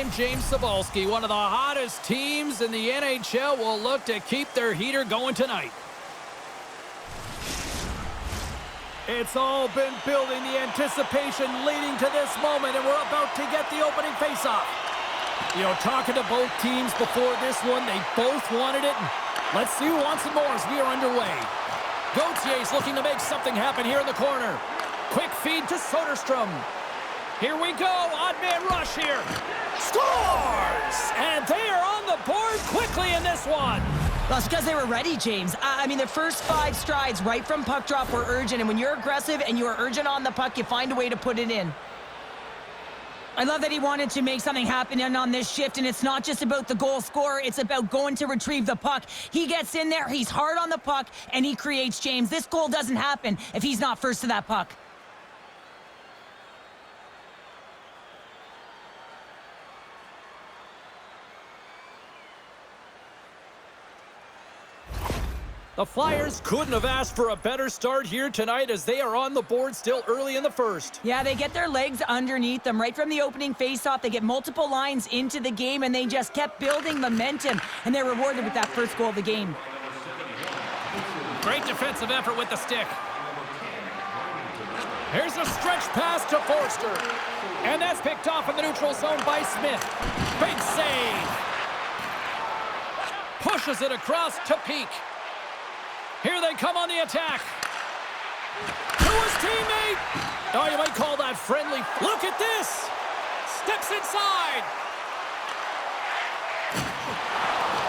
named James Cybulski. One of the hottest teams in the NHL will look to keep their heater going tonight. It's all been building, the anticipation leading to this moment, and we're about to get the opening faceoff. You know, talking to both teams before this one, they both wanted it. Let's see who wants it more as we are underway. Gautier's looking to make something happen here in the corner. Quick feed to Soderstrom. Here we go, odd man rush here. Scores! And they are on the board quickly in this one. Well, it's because they were ready, James. I mean, the first 5 strides right from puck drop were urgent, and when you're aggressive and you are urgent on the puck, you find a way to put it in. I love that he wanted to make something happen on this shift, and it's not just about the goal scorer, it's about going to retrieve the puck. He gets in there, he's hard on the puck, and he creates James. This goal doesn't happen if he's not first to that puck. The Flyers couldn't have asked for a better start here tonight as they are on the board still early in the first. Yeah, they get their legs underneath them right from the opening faceoff. They get multiple lines into the game, and they just kept building momentum, and they're rewarded with that first goal of the game. Great defensive effort with the stick. Here's a stretch pass to Forster. And that's picked off in the neutral zone by Smith. Big save. Pushes it across to Peak. Here they come on the attack. To his teammate. Oh, you might call that friendly. Look at this. Steps inside.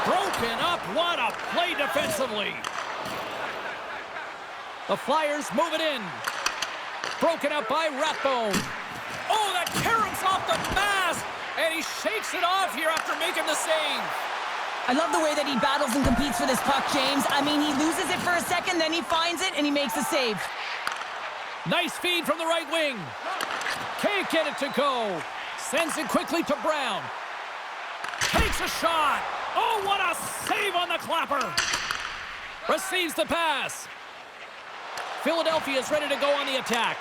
Broken up. What a play defensively. The Flyers move it in. Broken up by Rathbone. Oh, that caroms off the mask. And he shakes it off here after making the save. I love the way that he battles and competes for this puck, James. I mean, he loses it for a second, then he finds it, and he makes the save. Nice feed from the right wing. Can't get it to go. Sends it quickly to Brown. Takes a shot. Oh, what a save on the clapper. Receives the pass. Philadelphia is ready to go on the attack.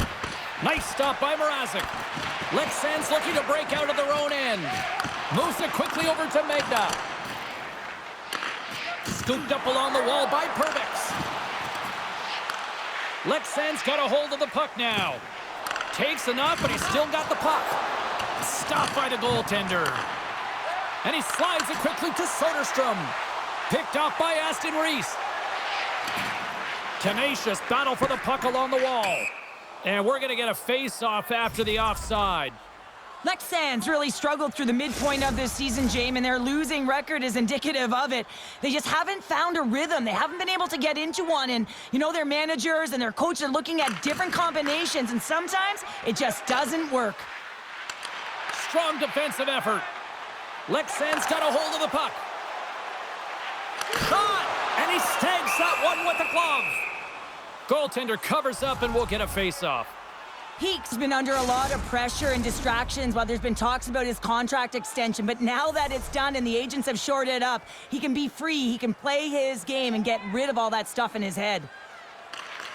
Nice stop by Mrazek. Leksands looking to break out of their own end. Moves it quickly over to Magda. Scooped up along the wall by Perbix. Leksands got a hold of the puck now. Takes enough, but he's still got the puck. Stopped by the goaltender. And he slides it quickly to Soderstrom. Picked off by Aston Reese. Tenacious battle for the puck along the wall. And we're going to get a face-off after the offside. Leksands really struggled through the midpoint of this season, James, and their losing record is indicative of it. They just haven't found a rhythm. They haven't been able to get into one, and, you know, their managers and their coach are looking at different combinations, and sometimes it just doesn't work. Strong defensive effort. Leksands got a hold of the puck. Shot! And he snags that one with the glove. Goaltender covers up, and we'll get a face-off. Peak's been under a lot of pressure and distractions while there's been talks about his contract extension, but now that it's done and the agents have shored it up, he can be free, he can play his game and get rid of all that stuff in his head.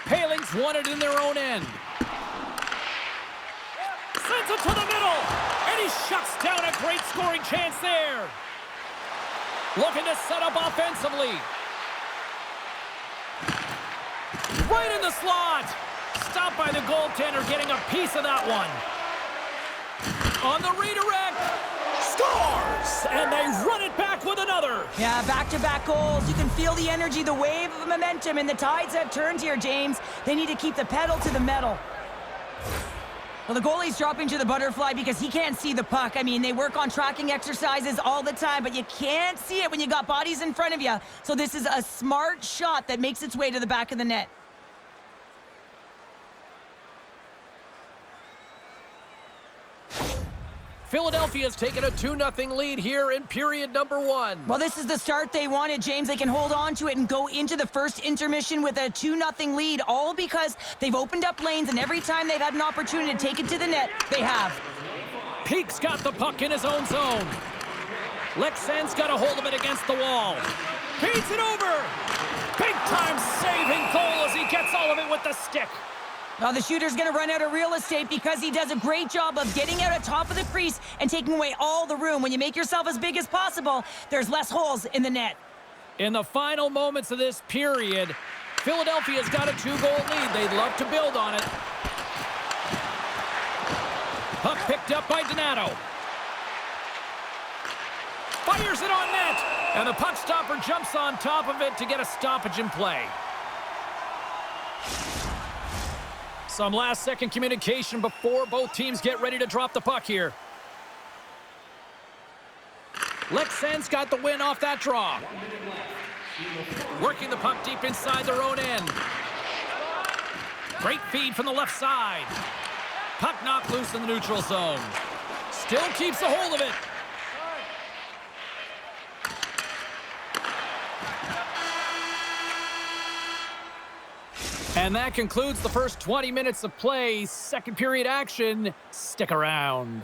Paling's won it in their own end. Sends it to the middle, and he shuts down a great scoring chance there. Looking to set up offensively. Right in the slot. Stopped by the goaltender, getting a piece of that one. On the redirect. Scores! And they run it back with another. Yeah, back-to-back goals. You can feel the energy, the wave of momentum, and the tides have turned here, James. They need to keep the pedal to the metal. Well, the goalie's dropping to the butterfly because he can't see the puck. I mean, they work on tracking exercises all the time, but you can't see it when you got bodies in front of you. So this is a smart shot that makes its way to the back of the net. Philadelphia's taken a 2-0 lead here in period number 1. Well, this is the start they wanted, James. They can hold on to it and go into the first intermission with a 2-0 lead, all because they've opened up lanes, and every time they've had an opportunity to take it to the net, they have. Peak's got the puck in his own zone. Leksands got a hold of it against the wall. Feeds it over. Big-time saving goal as he gets all of it with the stick. Well, the shooter's going to run out of real estate because he does a great job of getting out at top of the crease and taking away all the room. When you make yourself as big as possible, there's less holes in the net. In the final moments of this period, Philadelphia's got a 2-goal lead. They'd love to build on it. Puck picked up by Donato. Fires it on net. And the puck stopper jumps on top of it to get a stoppage in play. Some last-second communication before both teams get ready to drop the puck here. Leksands got the win off that draw. Working the puck deep inside their own end. Great feed from the left side. Puck knocked loose in the neutral zone. Still keeps a hold of it. And that concludes the first 20 minutes of play. Second period action. Stick around.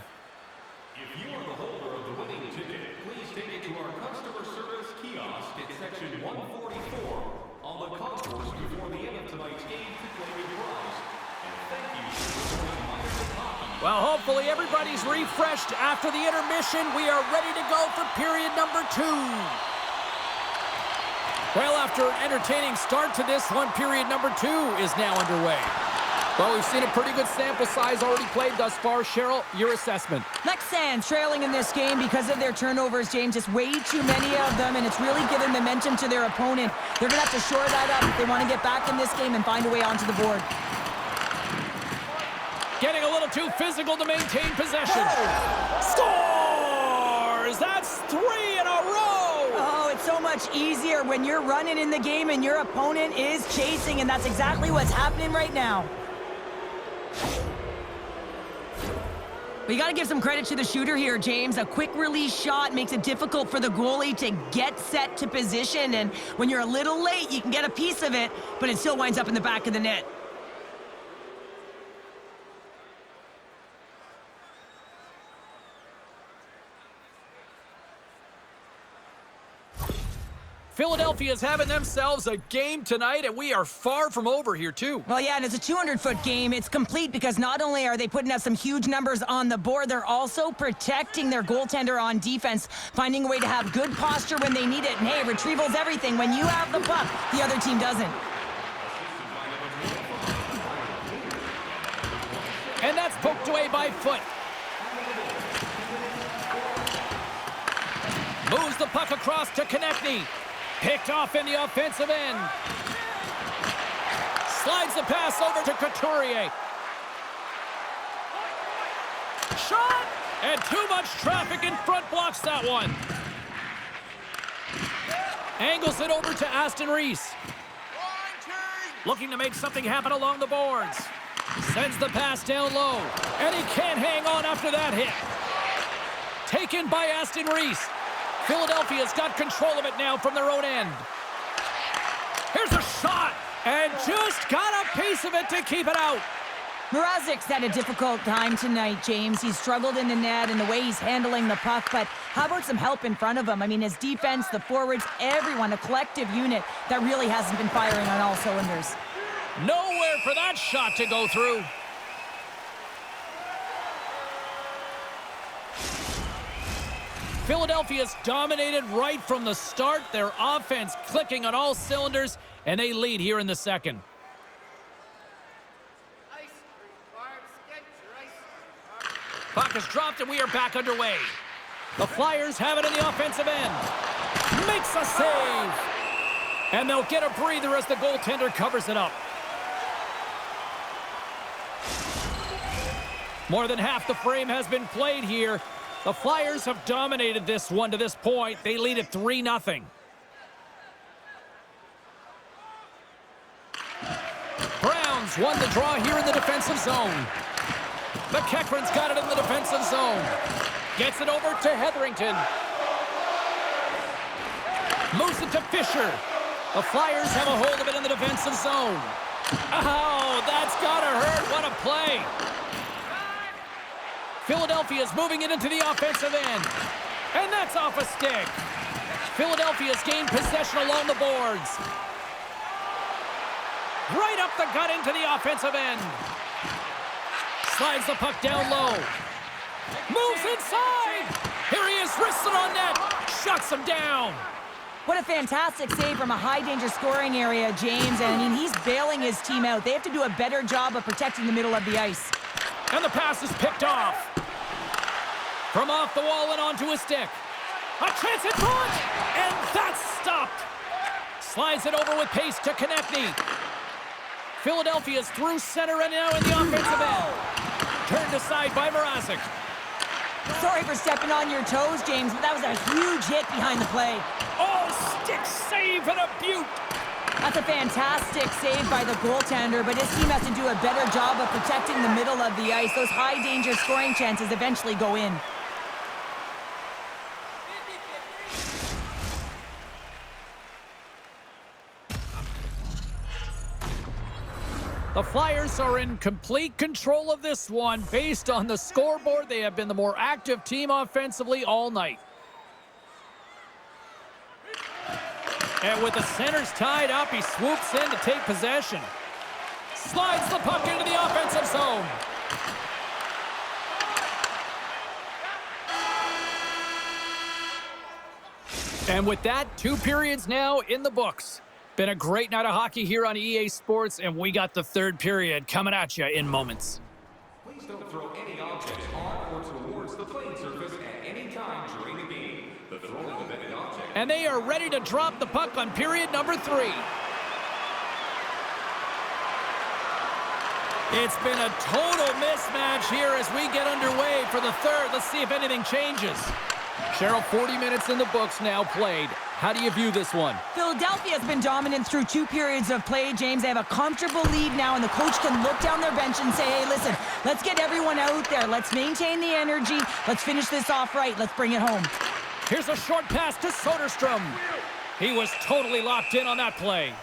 If you are the holder of the winning ticket, please take it to our customer service kiosk at section 144 on the concourse before the end of tonight's game to claim your prize. And thank you for supporting Miners in Hockey. Well, hopefully everybody's refreshed after the intermission. We are ready to go for period number 2. Well, after an entertaining start to this one, period number 2 is now underway. Well, we've seen a pretty good sample size already played thus far. Cheryl, your assessment. Leksands trailing in this game because of their turnovers, James. Just way too many of them, and it's really given momentum to their opponent. They're going to have to shore that up if they want to get back in this game and find a way onto the board. Getting a little too physical to maintain possession. Scores! That's 3 in a row! Oh, it's so much easier when you're running in the game and your opponent is chasing, and that's exactly what's happening right now. But you got to give some credit to the shooter here, James. A quick release shot makes it difficult for the goalie to get set to position, and when you're a little late, you can get a piece of it, but it still winds up in the back of the net. Philadelphia's having themselves a game tonight, and we are far from over here, too. Well, yeah, and it's a 200-foot game. It's complete because not only are they putting up some huge numbers on the board, they're also protecting their goaltender on defense, finding a way to have good posture when they need it. And, hey, retrieval's everything. When you have the puck, the other team doesn't. And that's poked away by Foot. Moves the puck across to Konechny. Picked off in the offensive end. Slides the pass over to Couturier. Shot! And too much traffic in front blocks that one. Angles it over to Aston Reese. Looking to make something happen along the boards. Sends the pass down low. And he can't hang on after that hit. Taken by Aston Reese. Philadelphia's got control of it now from their own end. Here's a shot, and just got a piece of it to keep it out. Mrazek's had a difficult time tonight, James. He's struggled in the net and the way he's handling the puck, but how about some help in front of him? I mean, his defense, the forwards, everyone, a collective unit that really hasn't been firing on all cylinders. Nowhere for that shot to go through. Philadelphia's dominated right from the start. Their offense clicking on all cylinders, and they lead here in the second. Puck is dropped, and we are back underway. The Flyers have it in the offensive end. Makes a save. And they'll get a breather as the goaltender covers it up. More than half the frame has been played here. The Flyers have dominated this one to this point. They lead at 3-0. Browns won the draw here in the defensive zone. McEachran's got it in the defensive zone. Gets it over to Hetherington. Moves it to Fisher. The Flyers have a hold of it in the defensive zone. Oh, that's gotta hurt. What a play. Philadelphia's moving it into the offensive end. And that's off a stick. Philadelphia's gained possession along the boards. Right up the gut into the offensive end. Slides the puck down low. Moves inside. Here he is, wristed on net. Shuts him down. What a fantastic save from a high-danger scoring area, James. And I mean, he's bailing his team out. They have to do a better job of protecting the middle of the ice. And the pass is picked off. From off the wall and onto his stick. A chance in front! And that's stopped. Slides it over with pace to Konechny. Philadelphia's through center and now in the offensive end. Turned aside by Mrazek. Sorry for stepping on your toes, James, but that was a huge hit behind the play. Oh, stick save and a beaut. That's a fantastic save by the goaltender, but his team has to do a better job of protecting the middle of the ice. Those high-danger scoring chances eventually go in. The Flyers are in complete control of this one. Based on the scoreboard, they have been the more active team offensively all night. And with the centers tied up, he swoops in to take possession. Slides the puck into the offensive zone. And with that, 2 periods now in the books. Been a great night of hockey here on EA Sports, and we got the 3rd period coming at you in moments. Please don't throw any objects on or towards the playing surface at any time during the game. The throwing of any object. And they are ready to drop the puck on period number 3. It's been a total mismatch here as we get underway for the 3rd. Let's see if anything changes. Cheryl, 40 minutes in the books now played. How do you view this one? Philadelphia has been dominant through 2 periods of play, James. They have a comfortable lead now, and the coach can look down their bench and say, hey, listen, let's get everyone out there. Let's maintain the energy. Let's finish this off right. Let's bring it home. Here's a short pass to Soderstrom. He was totally locked in on that play.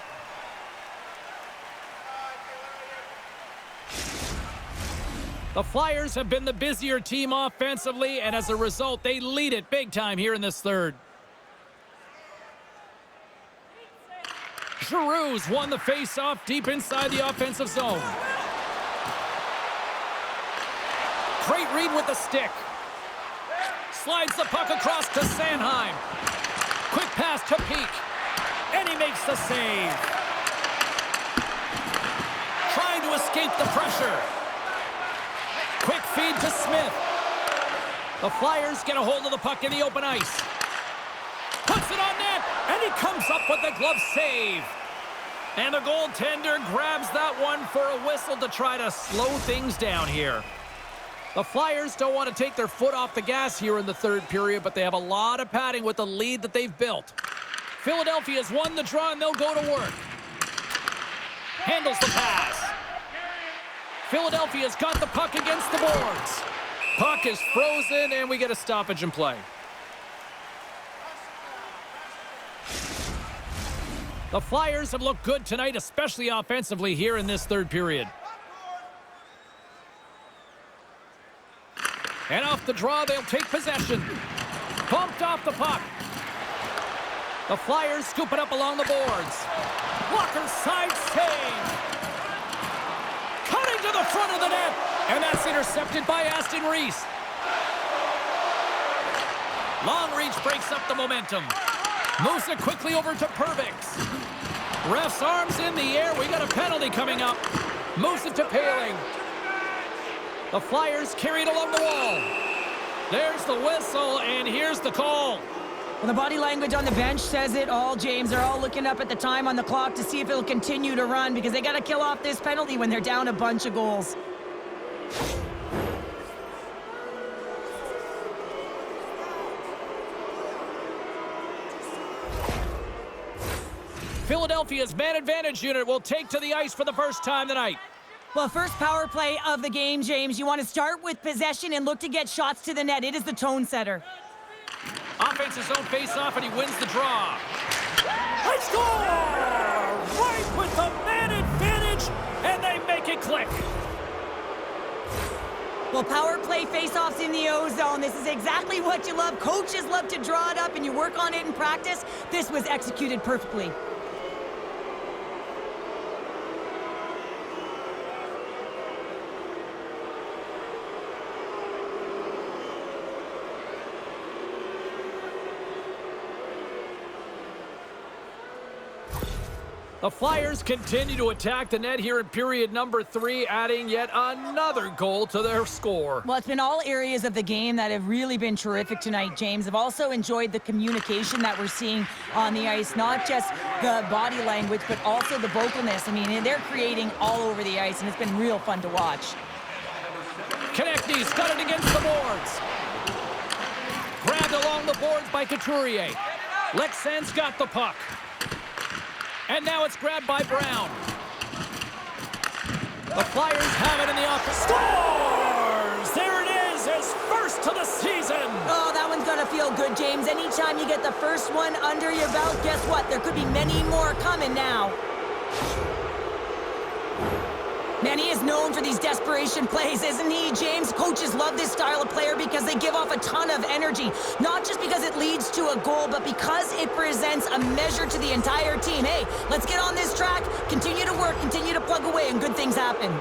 The Flyers have been the busier team offensively, and as a result, they lead it big time here in this 3rd. Giroux's won the face-off deep inside the offensive zone. Great read with the stick. Slides the puck across to Sanheim. Quick pass to Peak. And he makes the save. Trying to escape the pressure. Quick feed to Smith. The Flyers get a hold of the puck in the open ice. Puts it on net, and he comes up with the glove save. And the goaltender grabs that one for a whistle to try to slow things down here. The Flyers don't want to take their foot off the gas here in the 3rd period, but they have a lot of padding with the lead that they've built. Philadelphia's won the draw, and they'll go to work. Handles the pass. Philadelphia's got the puck against the boards. Puck is frozen, and we get a stoppage in play. The Flyers have looked good tonight, especially offensively here in this 3rd period. And off the draw, they'll take possession. Bumped off the puck. The Flyers scoop it up along the boards. Walker's side save. Cutting to the front of the net. And that's intercepted by Aston Reese. Long reach breaks up the momentum. Moves it quickly over to Purvix. Ref's arms in the air. We got a penalty coming up. Moves it to Paling. The Flyers carry it along the wall. There's the whistle, and here's the call. Well, the body language on the bench says it all, James. They're all looking up at the time on the clock to see if it'll continue to run because they got to kill off this penalty when they're down a bunch of goals. Philadelphia's man advantage unit will take to the ice for the first time tonight. Well, first power play of the game, James. You want to start with possession and look to get shots to the net. It is the tone setter. Offensive zone face-off, and he wins the draw. They score! Right with the man advantage, and they make it click. Well, power play face-offs in the O-zone. This is exactly what you love. Coaches love to draw it up, and you work on it in practice. This was executed perfectly. The Flyers continue to attack the net here in period number 3, adding yet another goal to their score. Well, it's been all areas of the game that have really been terrific tonight, James. I've also enjoyed the communication that we're seeing on the ice, not just the body language, but also the vocalness. I mean, they're creating all over the ice, and it's been real fun to watch. Konechny's got it against the boards. Grabbed along the boards by Couturier. Leksands got the puck. And now it's grabbed by Brown. The Flyers have it in the offense. Scores! There it is, his first to the season. Oh, that one's gonna feel good, James. Anytime you get the first one under your belt, guess what? There could be many more coming now. Man, he is known for these desperation plays, isn't he, James? Coaches love this style of player because they give off a ton of energy. Not just because it leads to a goal, but because it presents a measure to the entire team. Hey, let's get on this track, continue to work, continue to plug away, and good things happen.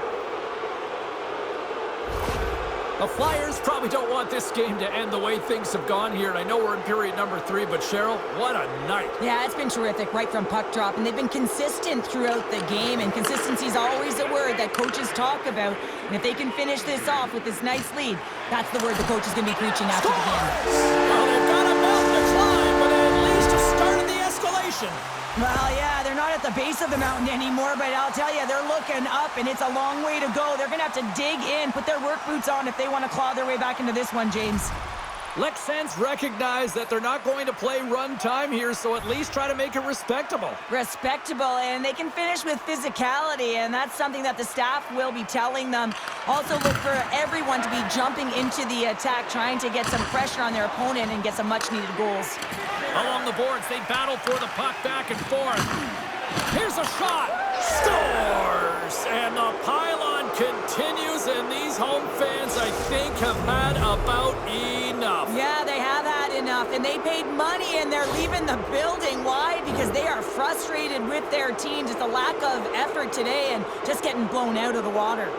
The Flyers probably don't want this game to end the way things have gone here. And I know we're in period number 3, but Cheryl, what a night. Yeah, it's been terrific right from puck drop, and they've been consistent throughout the game, and consistency is always a word that coaches talk about. And if they can finish this off with this nice lead, that's the word the coach is going to be preaching after the game. Well, they've got a mountain to climb, but at least it started the escalation. Well, yeah, they're not at the base of the mountain anymore, but I'll tell you, they're looking up, and it's a long way to go. They're going to have to dig in, put their work boots on if they want to claw their way back into this one, James. Leksands recognize that they're not going to play run time here, so at least try to make it respectable. Respectable, and they can finish with physicality, and that's something that the staff will be telling them. Also look for everyone to be jumping into the attack, trying to get some pressure on their opponent and get some much-needed goals. Along the boards, they battle for the puck back and forth. Here's a shot. Scores! And the pylon continues, and these home fans, I think, have had about enough. Yeah, they have had enough, and they paid money, and they're leaving the building. Why? Because they are frustrated with their team. Just a lack of effort today and just getting blown out of the water.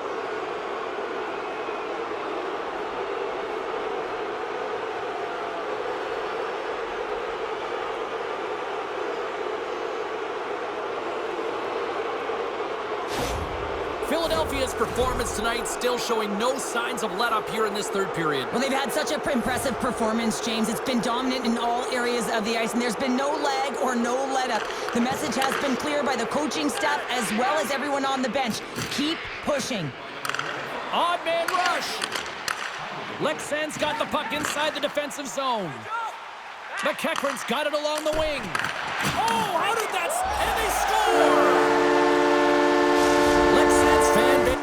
Philadelphia's performance tonight still showing no signs of let up here in this third period. Well, they've had such an impressive performance, James. It's been dominant in all areas of the ice, and there's been no lag or no let up. The message has been clear by the coaching staff as well as everyone on the bench. Keep pushing. Odd man rush. Leksands got the puck inside the defensive zone. McEachran's got it along the wing. Oh, how did that... And they score! Leksands fan base.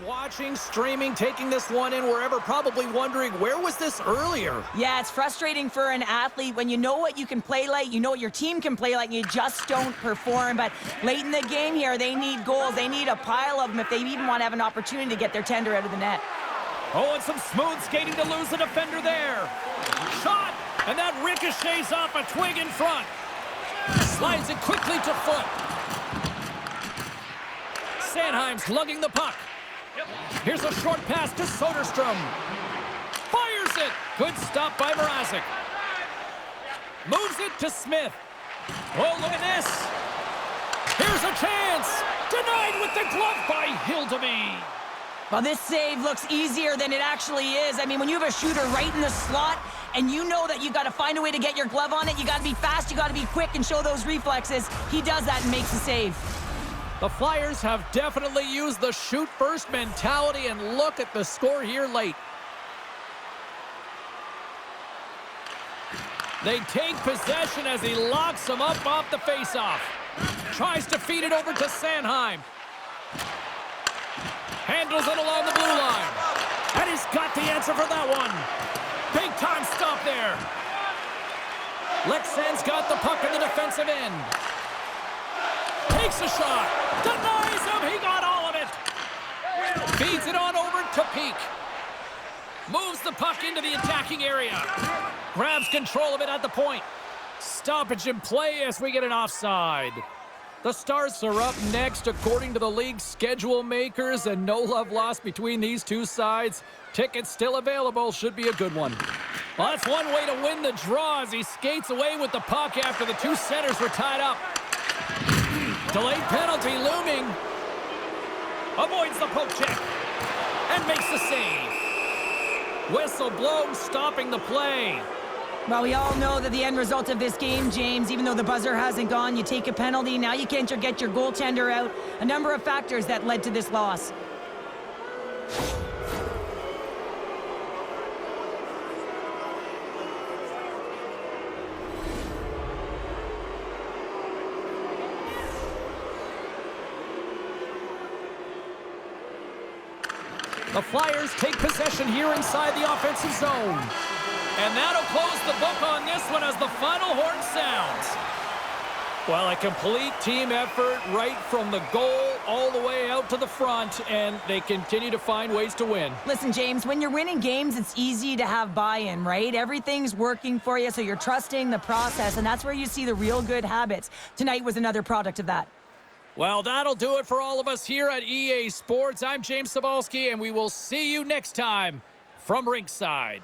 Watching, streaming, taking this one in wherever, probably wondering, where was this earlier? Yeah, it's frustrating for an athlete when you know what you can play like, you know what your team can play like, and you just don't perform. But late in the game here, they need goals. They need a pile of them if they even want to have an opportunity to get their tender out of the net. Oh, and some smooth skating to lose the defender there. Shot, and that ricochets off a twig in front. Slides it quickly to foot. Sanheim's lugging the puck. Here's a short pass to Soderstrom. Fires it. Good stop by Mrazek. Moves it to Smith. Oh, look at this. Here's a chance. Denied with the glove by Hildeby. Well, this save looks easier than it actually is. I mean, when you have a shooter right in the slot and you know that you've got to find a way to get your glove on it, you got to be fast, you got to be quick and show those reflexes. He does that and makes the save. The Flyers have definitely used the shoot-first mentality, and look at the score here late. They take possession as he locks them up off the face-off. Tries to feed it over to Sanheim. Handles it along the blue line. And he's got the answer for that one. Big-time stop there. Leksands got the puck in the defensive end. Takes a shot. Denies him. He got all of it. Feeds it on over to Peak. Moves the puck into the attacking area. Grabs control of it at the point. Stoppage in play as we get an offside. The Stars are up next according to the league's schedule makers, and no love lost between these two sides. Tickets still available. Should be a good one. Well, that's one way to win the draw as he skates away with the puck after the two centers were tied up. Delayed penalty looming. Avoids the poke check and makes the save. Whistle blown, stopping the play. Well, we all know that the end result of this game, James, even though the buzzer hasn't gone, you take a penalty. Now you can't get your goaltender out. A number of factors that led to this loss. The Flyers take possession here inside the offensive zone. And that'll close the book on this one as the final horn sounds. Well, a complete team effort right from the goal all the way out to the front, and they continue to find ways to win. Listen, James, when you're winning games, it's easy to have buy-in, right? Everything's working for you, so you're trusting the process, and that's where you see the real good habits. Tonight was another product of that. Well, that'll do it for all of us here at EA Sports. I'm James Cybulski, and we will see you next time from Rinkside.